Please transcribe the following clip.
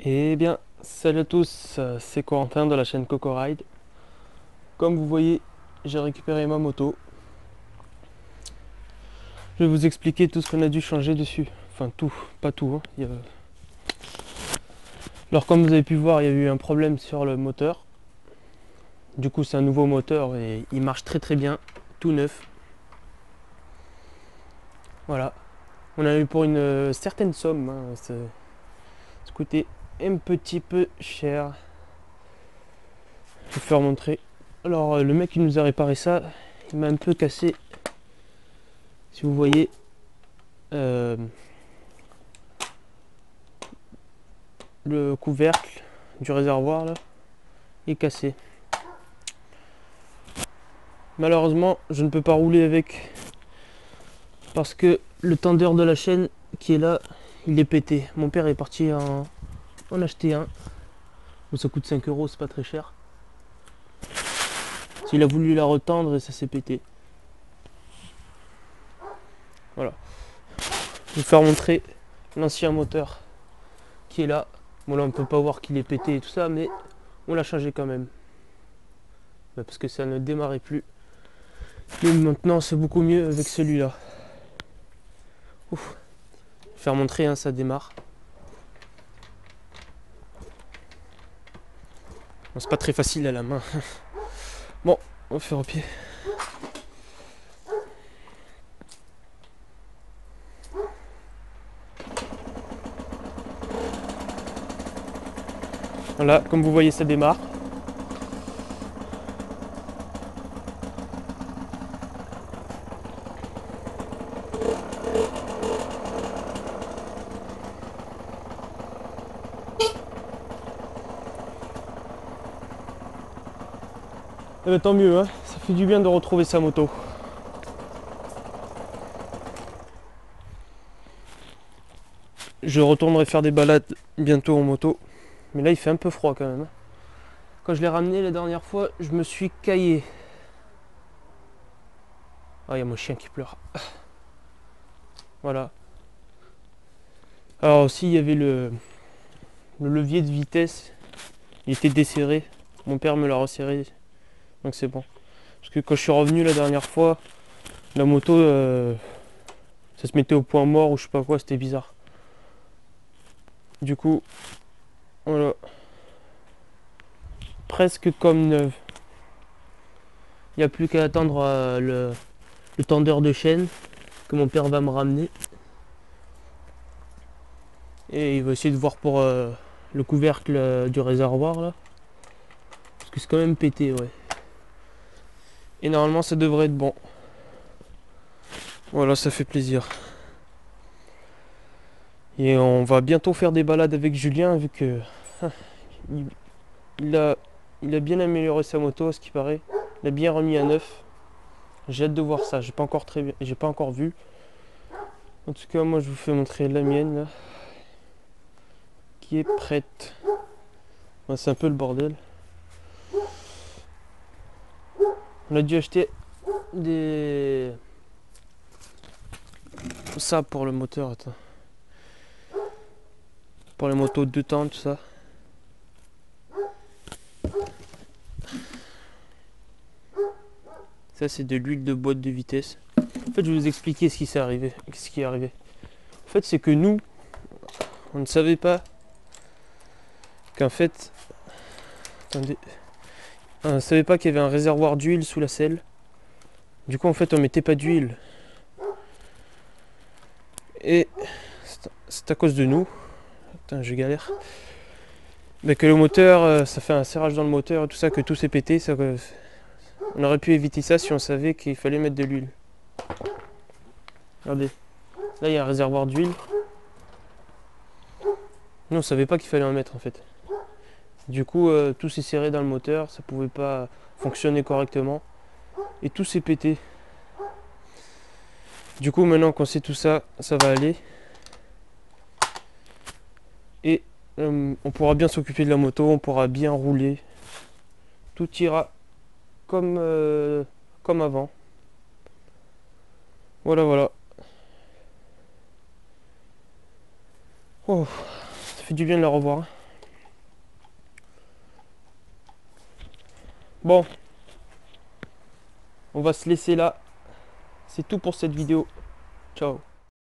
Eh bien, salut à tous, c'est Corentin de la chaîne Coco Ride. Comme vous voyez, j'ai récupéré ma moto. Je vais vous expliquer tout ce qu'on a dû changer dessus. Enfin tout, pas tout, hein. Alors comme vous avez pu voir, il y a eu un problème sur le moteur. Du coup c'est un nouveau moteur et il marche très très bien, tout neuf. Voilà. On a eu pour une certaine somme, hein. Ça coûtait un petit peu cher. Je vais vous faire montrer. Alors le mec qui nous a réparé ça, il m'a un peu cassé. Si vous voyez, euh, le couvercle du réservoir là est cassé. Malheureusement, je ne peux pas rouler avec parce que le tendeur de la chaîne qui est là, il est pété. Mon père est parti en acheter un. Ça coûte 5 euros, c'est pas très cher. Il a voulu la retendre et ça s'est pété. Voilà. Je vais vous faire montrer l'ancien moteur qui est là. Bon là on peut pas voir qu'il est pété et tout ça, mais on l'a changé quand même. Parce que ça ne démarrait plus. Mais maintenant c'est beaucoup mieux avec celui-là. Ouf. Je vais faire montrer, hein, ça démarre. Bon, c'est pas très facile à la main. Bon, on va faire au pied. Voilà, comme vous voyez, ça démarre. Et ben, tant mieux, hein, ça fait du bien de retrouver sa moto. Je retournerai faire des balades bientôt en moto. Mais là, il fait un peu froid quand même. Quand je l'ai ramené la dernière fois, je me suis caillé. Ah, il y a mon chien qui pleure. Voilà. Alors aussi, il y avait le levier de vitesse. Il était desserré. Mon père me l'a resserré. Donc c'est bon. Parce que quand je suis revenu la dernière fois, la moto, ça se mettait au point mort ou je sais pas quoi, c'était bizarre. Du coup, voilà. Presque comme neuve. Il n'y a plus qu'à attendre le tendeur de chaîne que mon père va me ramener. Et il va essayer de voir pour le couvercle du réservoir là. Parce que c'est quand même pété, ouais. Et normalement ça devrait être bon. Voilà, ça fait plaisir. Et on va bientôt faire des balades avec Julien vu que il, il a, il a bien amélioré sa moto à ce qui paraît. Il a bien remis à neuf. J'ai hâte de voir ça. J'ai pas encore vu. En tout cas, moi je vous fais montrer la mienne là, qui est prête. Ouais, c'est un peu le bordel. On a dû acheter des ça pour le moteur, attends. Pour les motos deux temps, tout ça. Ça c'est de l'huile de boîte de vitesse. En fait, je vais vous expliquer ce qui est arrivé. En fait, c'est que nous, on ne savait pas qu'en fait, attendez, on ne savait pas qu'il y avait un réservoir d'huile sous la selle. Du coup, en fait, on mettait pas d'huile. Et c'est à cause de nous. Putain, je galère. Mais que le moteur, ça fait un serrage dans le moteur et tout ça, que tout s'est pété. On aurait pu éviter ça si on savait qu'il fallait mettre de l'huile. Regardez, là il y a un réservoir d'huile. Nous on savait pas qu'il fallait en mettre en fait. Du coup tout s'est serré dans le moteur, ça pouvait pas fonctionner correctement. Et tout s'est pété. Du coup maintenant qu'on sait tout ça, ça va aller. Et on pourra bien s'occuper de la moto, on pourra bien rouler. Tout ira comme, comme avant. Voilà voilà. Oh, ça fait du bien de la revoir. Bon, on va se laisser là. C'est tout pour cette vidéo. Ciao.